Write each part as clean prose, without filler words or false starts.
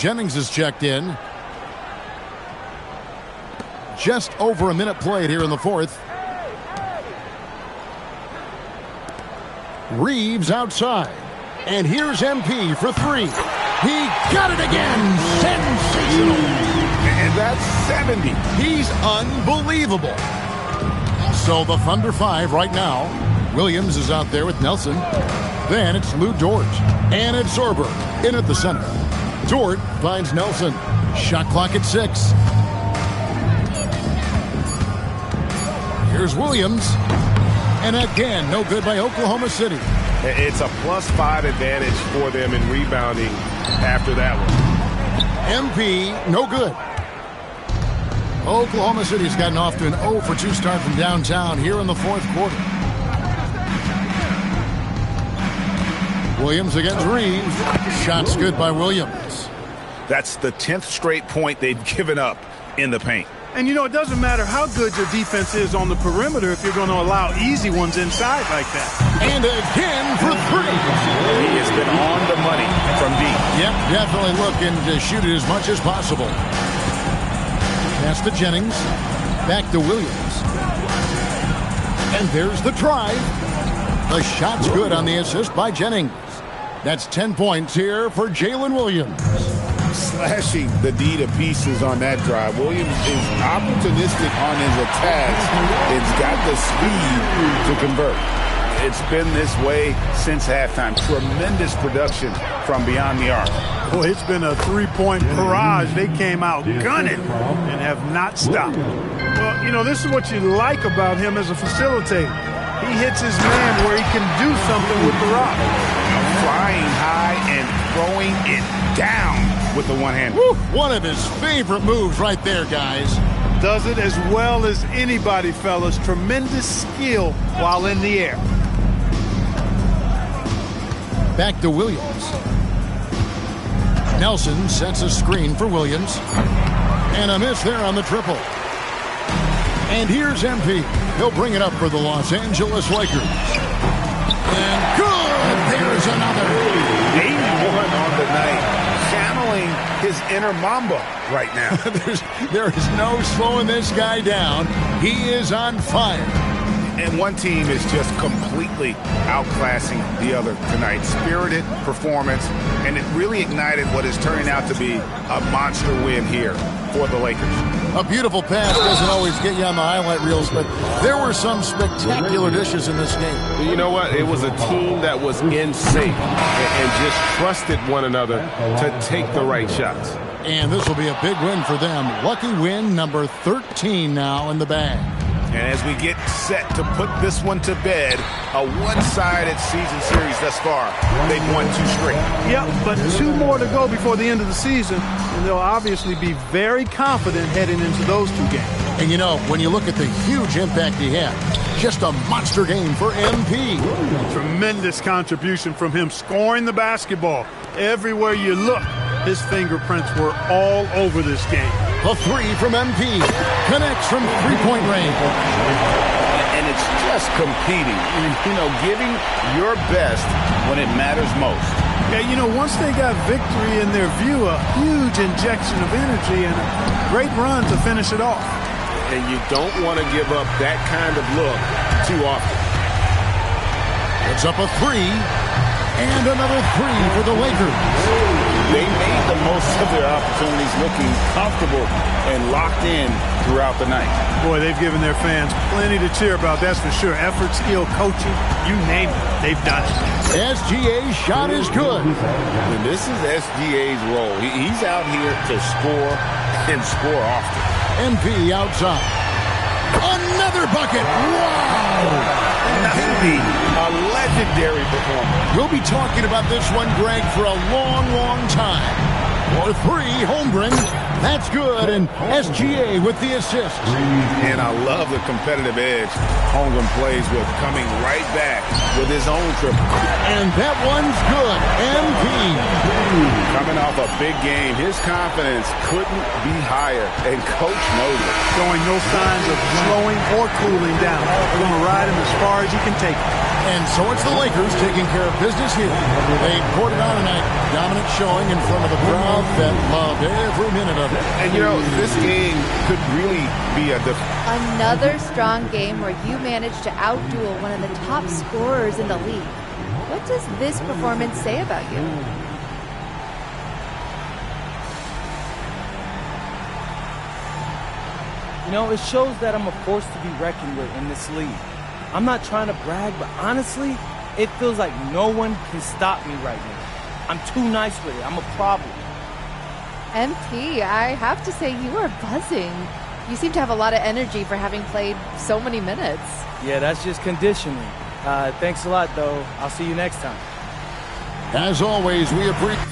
Jennings is checked in. Just over a minute played here in the fourth. Reeves outside. And here's MP for three. He got it again. Sensational. And that's 70. He's unbelievable. So the Thunder 5 right now. Williams is out there with Nelson. Then it's Lou Dort. And it's Sorber in at the center. Dort finds Nelson. Shot clock at 6. Here's Williams. And again, no good by Oklahoma City. It's a +5 advantage for them in rebounding after that one. MP, no good. Oklahoma City's gotten off to an 0 for 2 start from downtown here in the fourth quarter. Williams against Reeves. Shots good by Williams. That's the 10th straight point they've given up in the paint. And, you know, it doesn't matter how good your defense is on the perimeter if you're going to allow easy ones inside like that. And again for three. He has been on the money from deep. Yep, definitely looking to shoot it as much as possible. Pass to Jennings. Back to Williams. And there's the drive. The shot's good on the assist by Jennings. That's 10 points here for Jalen Williams. Slashing the D to pieces on that drive. Williams is opportunistic on his attacks. It's got the speed to convert. It's been this way since halftime. Tremendous production from beyond the arc. Boy, it's been a three-point barrage. They came out gunning and have not stopped. Well, you know, this is what you like about him as a facilitator. He hits his man where he can do something with the rock. Flying high and throwing it down with the one hand. One of his favorite moves right there, guys. Does it as well as anybody, fellas. Tremendous skill while in the air. Back to Williams. Nelson sets a screen for Williams. And a miss there on the triple. And here's MP. He'll bring it up for the Los Angeles Lakers. And good! There's another. 81 on the night. Channeling his inner Mamba right now. There is no slowing this guy down. He is on fire. And one team is just completely outclassing the other tonight. Spirited performance, and it really ignited what is turning out to be a monster win here for the Lakers. A beautiful pass doesn't always get you on the highlight reels, but there were some spectacular dishes in this game. You know what? It was a team that was in sync and just trusted one another to take the right shots. And this will be a big win for them. Lucky win number 13 now in the bag. And as we get set to put this one to bed, a one-sided season series thus far. They've won 2 straight. Yep, but 2 more to go before the end of the season, and they'll obviously be very confident heading into those 2 games. And you know, when you look at the huge impact he had, just a monster game for MP. Tremendous contribution from him scoring the basketball. Everywhere you look, his fingerprints were all over this game. A 3 from MP. Connects from three-point range. And it's just competing. You know, giving your best when it matters most. Yeah, you know, once they got victory in their view, a huge injection of energy and a great run to finish it off. And you don't want to give up that kind of look too often. It's up a 3. And another 3 for the Lakers. They made the most of their opportunities, looking comfortable and locked in throughout the night. Boy, they've given their fans plenty to cheer about, that's for sure. Effort, skill, coaching, you name it, they've done it. SGA's shot is good. And this is SGA's role. He's out here to score and score often. MP outside. Another bucket. Wow. A legendary performance. We'll be talking about this one, Greg, for a long, long time. For 3, Holmgren. That's good. And SGA with the assist. And I love the competitive edge Holmgren plays with, coming right back with his own triple. And that one's good. MP. Coming off a big game, his confidence couldn't be higher. And Coach knows it. Showing no signs of slowing or cooling down. We're going to ride him as far as he can take him. And so it's the Lakers taking care of business here. They poured it on tonight. Dominant showing in front of the crowd that loved every minute of it. And, you know, this game could really be another strong game where you managed to outduel one of the top scorers in the league. What does this performance say about you? You know, it shows that I'm a force to be reckoned with in this league. I'm not trying to brag, but honestly, it feels like no one can stop me right now. I'm too nice with it. I'm a problem. MP, I have to say you are buzzing. You seem to have a lot of energy for having played so many minutes. Yeah, that's just conditioning. Thanks a lot, though. I'll see you next time. As always, we appreciate...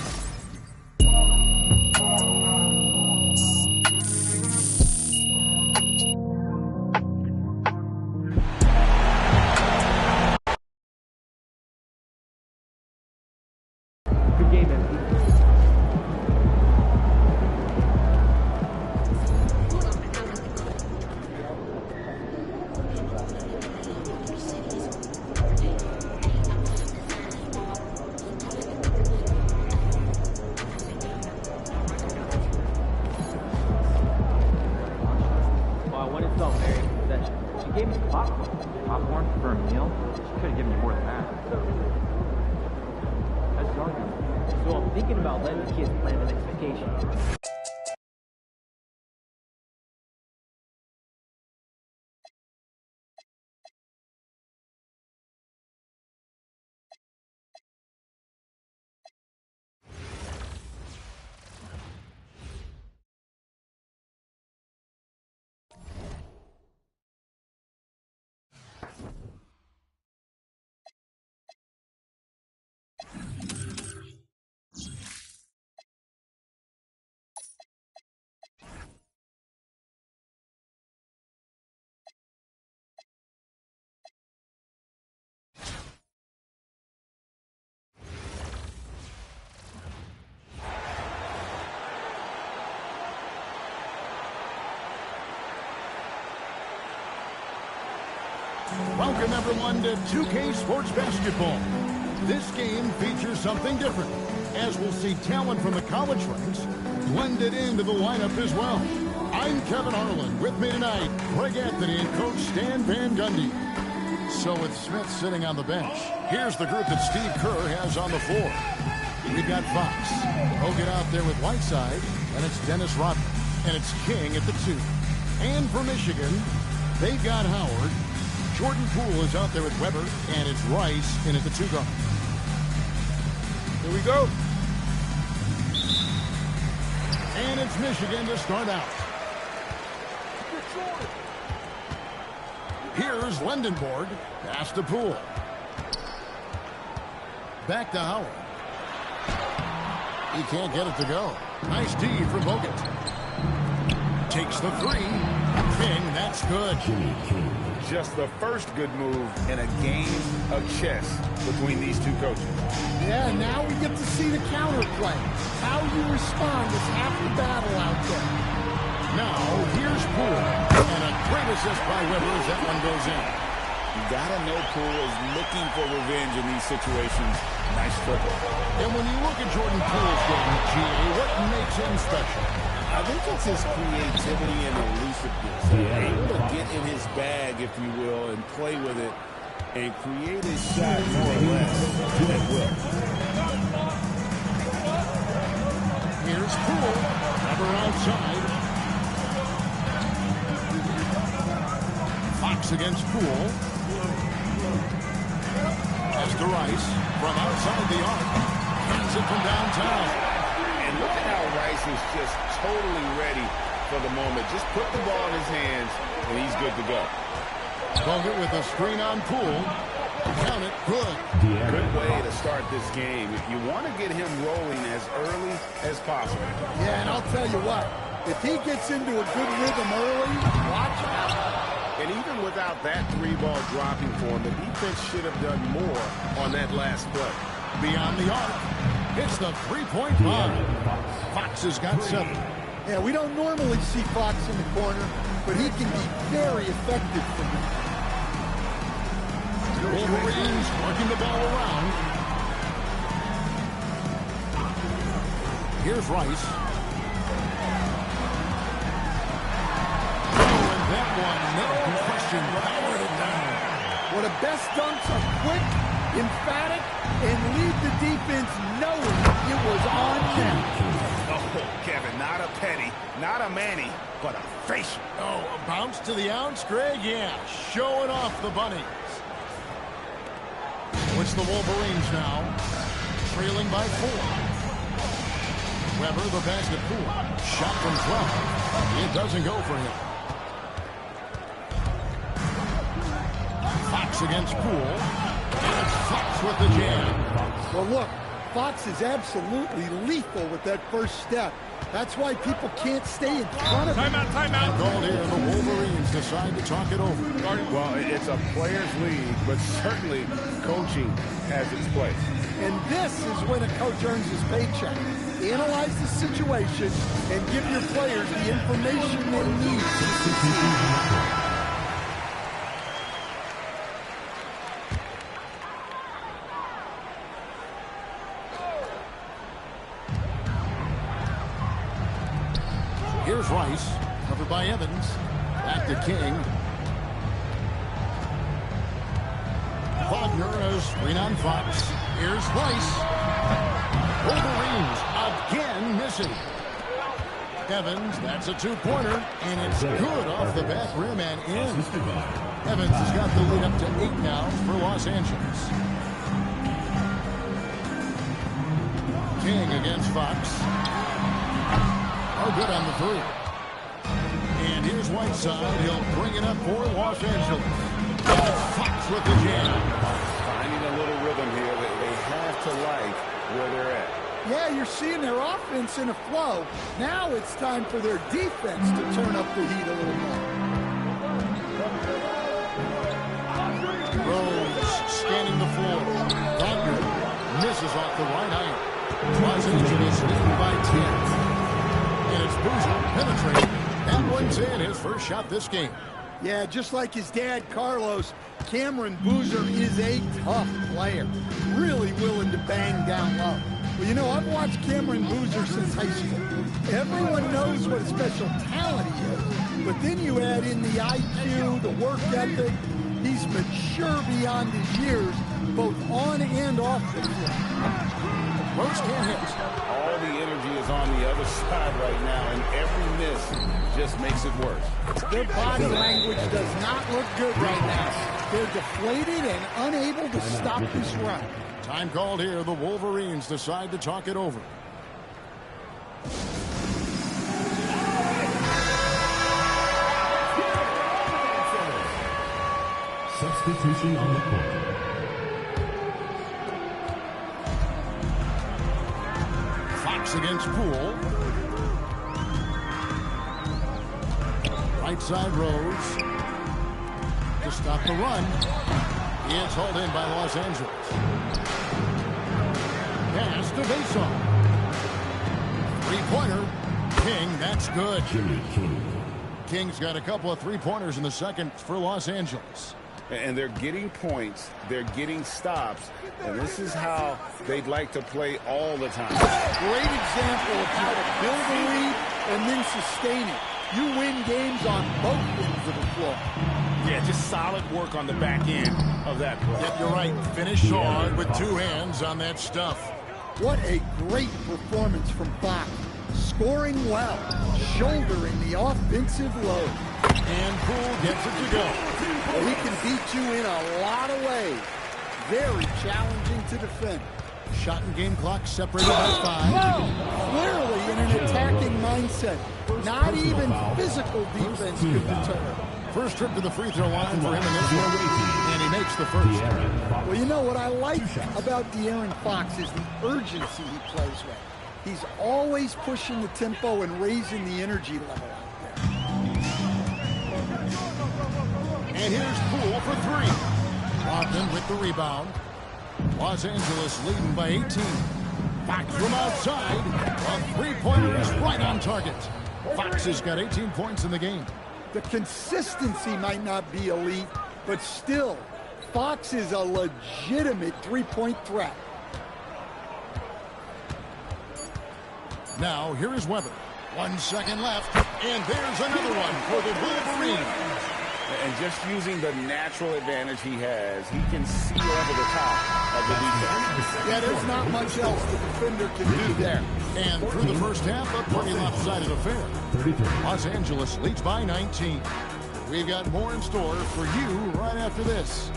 Welcome, everyone, to 2K Sports Basketball. This game features something different, as we'll see talent from the college ranks blended into the lineup as well. I'm Kevin Harlan. With me tonight, Greg Anthony and Coach Stan Van Gundy. So with Smith sitting on the bench, here's the group that Steve Kerr has on the floor. We've got Fox. Hogan out there with Whiteside, and it's Dennis Rodman, and it's King at the 2. And for Michigan, they've got Howard. Jordan Poole is out there with Weber, and it's Rice in at the 2 guard. Here we go. And it's Michigan to start out. Here's Lendenborg. Pass to Poole. Back to Howard. He can't get it to go. Nice D for Bogut. Takes the 3. King, that's good. just the first good move in a game of chess between these two coaches. Yeah, now we get to see the counterplay. How you respond is half the battle out there. Now, here's Poole. And a great assist by Weber as that one goes in. You gotta know Poole is looking for revenge in these situations. Nice triple. And when you look at Jordan Poole's game, GA, what makes him special? I think it's his creativity and elusiveness. Able to get in his bag, if you will, and play with it and create a shot more or less at will. Here's Poole. Never outside. Fox against Poole. Pass to Rice from outside the arc. Hands it from downtown. And look at how Rice is just totally ready for the moment. Just put the ball in his hands, and he's good to go. Bogut with a screen on Poole. Count it. Good. Good way to start this game. If you want to get him rolling as early as possible. Yeah, and I'll tell you what. If he gets into a good rhythm early, watch out. And even without that 3-ball dropping for him, the defense should have done more on that last play. Beyond the arc. It's the three-point line. Fox has got 7. Yeah, we don't normally see Fox in the corner, but he can be very effective from there. Wolverines working the ball around. Here's Rice. Oh, and that one, no question, powered it down. Well, the best dunks are quick, emphatic, and leave the defense knowing it was on them. Oh, Kevin, not a Petty, not a Manny, but a facial. Oh, a bounce to the ounce, Greg? Yeah, showing off the bunnies. It's the Wolverines now, trailing by 4. Weber, the basket pool. Shot from 12. It doesn't go for him. Fox against Poole. And it's Fox with the jam. Well, look, Fox is absolutely lethal with that first step. That's why people can't stay in front of him. Timeout. Called here, the Wolverines decide to talk it over. Well, it's a players' league, but certainly coaching has its place. And this is when a coach earns his paycheck. Analyze the situation and give your players the information they need to succeed. Here's Rice, covered by Evans. Back to King. Wagner as screen on Fox. Here's Rice. Wolverines again missing. Evans, that's a two-pointer, and it's good off the back rim and in. Evans has got the lead up to 8 now for Los Angeles. King against Fox. Oh, good on the 3. And here's Whiteside. He'll bring it up for Los Angeles. Fox with the jam. Finding a little rhythm here that they have to like where they're at. Yeah, you're seeing their offense in a flow. Now it's time for their defense to turn up the heat a little more. Rose scanning the floor. Wagner misses off the right iron. Los Angeles leading by 10. And it's Boozer penetrating. That one's in, his first shot this game. Yeah, just like his dad, Carlos, Cameron Boozer is a tough player. Really willing to bang down low. Well, you know, I've watched Cameron Boozer since high school. Everyone knows what a special talent he is. But then you add in the IQ, the work ethic. He's mature beyond his years, both on and off the floor. Rose can't hit. All the energy is on the other side right now, and every miss just makes it worse. Their body language does not look good right now. They're deflated and unable to stop this run. Time called here. The Wolverines decide to talk it over. Substitution on the court. Fox against Poole. Right side Rose to stop the run. It's hauled in by Los Angeles. Pass to Bason. Three-pointer. King, that's good. Jimmy King. King's got a couple of three-pointers in the second for Los Angeles. And they're getting points, they're getting stops, and this is how they'd like to play all the time. Great example of how to build a lead and then sustain it. You win games on both ends of the floor. Yeah, just solid work on the back end of that play. Yep, you're right. Finish hard with two hands on that stuff. What a great performance from Fox. Scoring well, shouldering the offensive load. And Poole gets it to go. Well, he can beat you in a lot of ways. Very challenging to defend. Shot and game clock separated by 5. Clearly in an attacking mindset. Not even physical defense could deter. First trip to the free throw line for him in this one, and he makes the first. Well, you know what I like about De'Aaron Fox is the urgency he plays with. He's always pushing the tempo and raising the energy level out there. And here's Poole for 3. Brogdon with the rebound. Los Angeles leading by 18. Fox from outside. A three-pointer is right on target. Fox has got 18 points in the game. The consistency might not be elite, but still, Fox is a legitimate three-point threat. Now, here is Weber. 1 second left, and there's another one for the Wolverines. And just using the natural advantage he has, he can see over the top of the defense. Yeah, there's not much else the defender can do there. And through the first half, a pretty lopsided affair. Los Angeles leads by 19. We've got more in store for you right after this.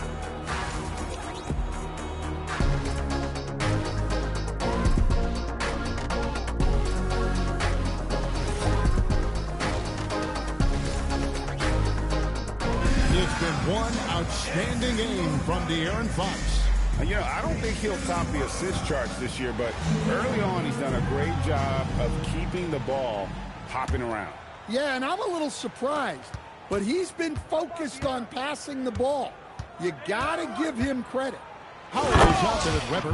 It's been one outstanding game from De'Aaron Fox. You know, I don't think he'll top the assist charts this year, but early on he's done a great job of keeping the ball hopping around. Yeah, and I'm a little surprised, but he's been focused on passing the ball. You got to give him credit. Howard is out there at Weber.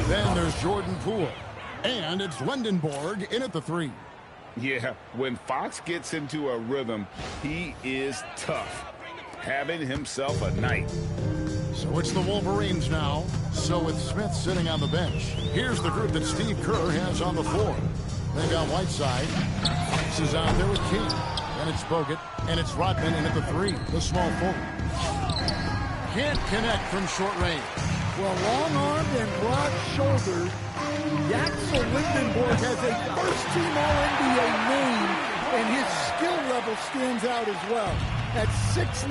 Then there's Jordan Poole. And it's Lendenborg in at the 3. Yeah, when Fox gets into a rhythm, he is tough. Having himself a night. So it's the Wolverines now. So with Smith sitting on the bench, here's the group that Steve Kerr has on the floor. They've got Whiteside. Fox is out there with King. Then it's Bogut. And it's Rodman in at the 3, the small forward. Can't connect from short range. Well, long-armed and broad-shouldered, Axel Lendenborg has a first-team All-NBA name, and his skill level stands out as well. At 6'9",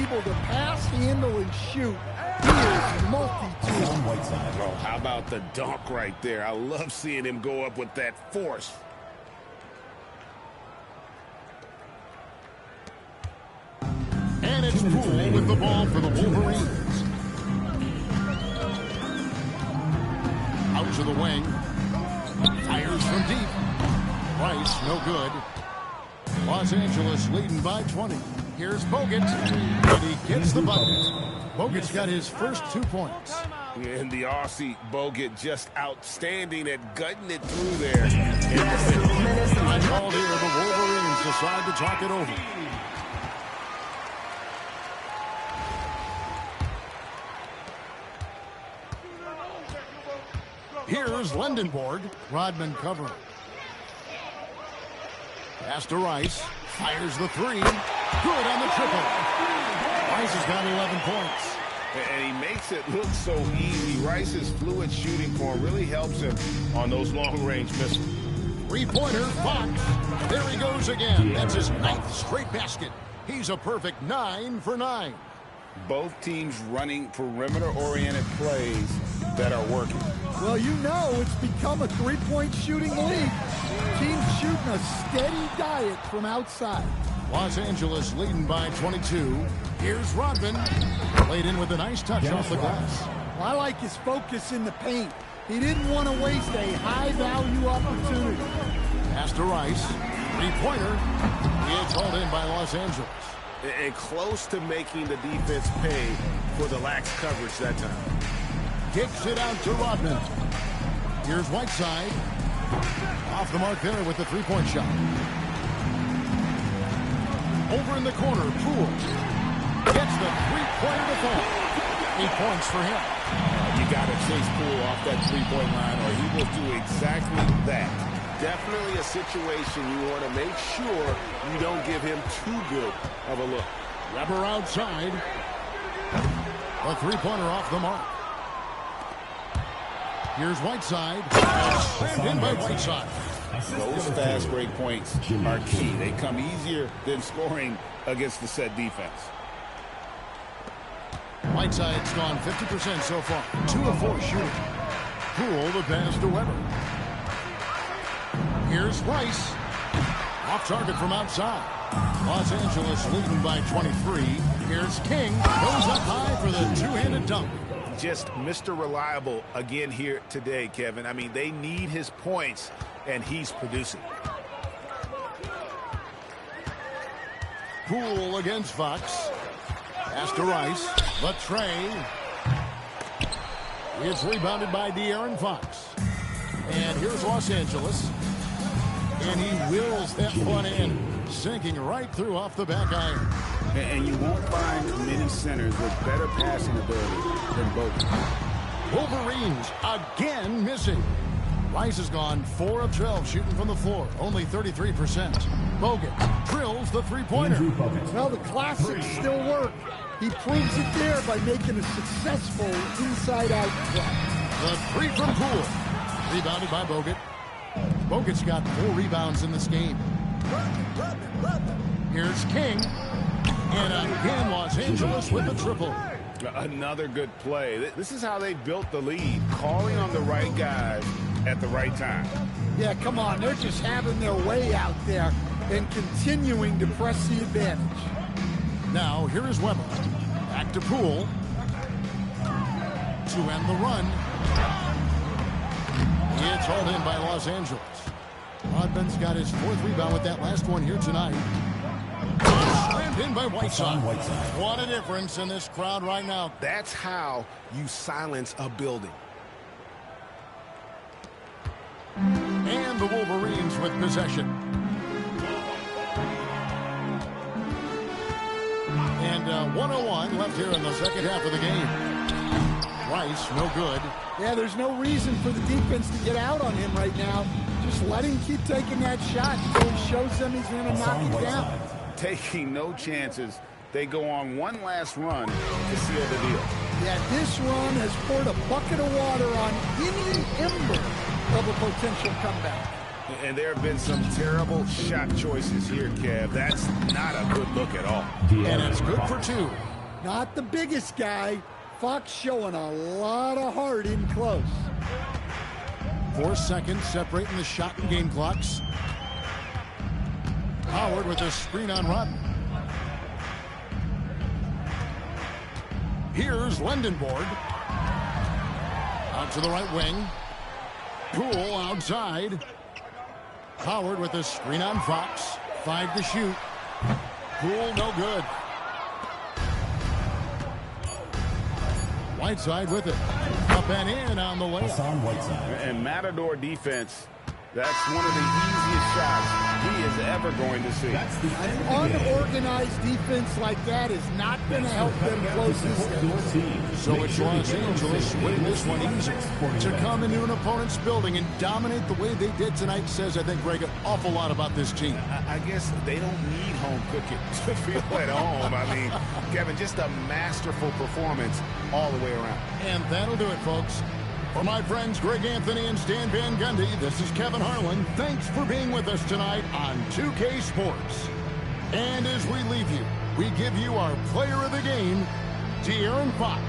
able to pass, handle, and shoot, he is multi-tool. Oh, how about the dunk right there? I love seeing him go up with that force. And it's Poole with the ball for the Wolverines. Out to the wing. Fires from deep. Rice, no good. Los Angeles leading by 20. Here's Bogut. And he gets the bucket. Bogut's got his first 2 points. And the Aussie Bogut just outstanding at gutting it through there. I called here. The Wolverines decide to talk it over. Here's Lendenborg. Rodman covering. Pass to Rice. Fires the 3. Good on the triple. Rice has got 11 points. And he makes it look so easy. Rice's fluid shooting form really helps him on those long-range missiles. Three-pointer, Fox. There he goes again. That's his 9th straight basket. He's a perfect 9 for 9. Both teams running perimeter-oriented plays that are working. Well, you know it's become a three-point shooting league. Teams shooting a steady diet from outside. Los Angeles leading by 22. Here's Rodman. Played in with a nice touch off the glass. Well, I like his focus in the paint. He didn't want to waste a high-value opportunity. Pass to Rice. Three-pointer. It's hauled in by Los Angeles. And close to making the defense pay for the lax coverage that time. Kicks it out to Rodman. Here's Whiteside. Off the mark there with the three-point shot. Over in the corner, Poole gets the three-pointer to fall. 8 points for him. You got to chase Poole off that three-point line, or he will do exactly that. Definitely a situation you want to make sure you don't give him too good of a look. Weber outside. A three-pointer off the mark. Here's Whiteside. Slammed in by Whiteside. Those fast break points are key. They come easier than scoring against the set defense. Whiteside's gone 50% so far. 2 of 4 shooting. Poole the pass to Weber. Here's Rice. Off target from outside. Los Angeles leading by 23. Here's King. Goes up high for the two-handed dunk. Just Mr. Reliable again here today, Kevin. I mean, they need his points, and he's producing. Poole against Fox. Pass to Rice. The tray. It's rebounded by De'Aaron Fox. And here's Los Angeles. And he wills that one in. Sinking right through off the back iron. And you won't find many centers with better passing ability than Bogut. Wolverines again missing. Rice has gone 4 of 12 shooting from the floor, only 33%. Bogut drills the three-pointer. Well, the classics still work. He proves it there by making a successful inside-out play. The three from Poole. Rebounded by Bogut. Bogut's got 4 rebounds in this game. Here's King. And again, Los Angeles with the triple. Another good play. This is how they built the lead, calling on the right guys at the right time. Yeah, come on. They're just having their way out there and continuing to press the advantage. Now, here is Weber. Back to Poole. To end the run. It's hauled in by Los Angeles. Rodman's got his 4th rebound with that last one here tonight. Slammed in by Whiteside. What a difference in this crowd right now. That's how you silence a building. And the Wolverines with possession. And 101 left here in the second half of the game. Rice, no good. Yeah, there's no reason for the defense to get out on him right now. Just let him keep taking that shot until he shows them he's going to knock it down. Taking no chances. They go on one last run to seal the deal. Yeah, this run has poured a bucket of water on any ember of a potential comeback. And there have been some terrible shot choices here, Kev. That's not a good look at all. And it's good for 2. Not the biggest guy. Fox showing a lot of heart in close. 4 seconds separating the shot and game clocks. Howard with a screen on Rodman. Here's Lendenborg. Out to the right wing. Poole outside. Howard with a screen on Fox. 5 to shoot. Poole no good. Whiteside with it. Up and in on the layup. And Matador defense, that's one of the easiest shots he is ever going to see. An unorganized defense like that is not going to help them close this game. So it's Los Angeles winning this one easy. To come into an opponent's building and dominate the way they did tonight says, I think, Greg, an awful lot about this team. I guess they don't need home cooking to feel at home. I mean, Kevin, just a masterful performance all the way around. And that'll do it, folks. For my friends Greg Anthony and Stan Van Gundy, this is Kevin Harlan. Thanks for being with us tonight on 2K Sports. And as we leave you, we give you our player of the game, De'Aaron Fox.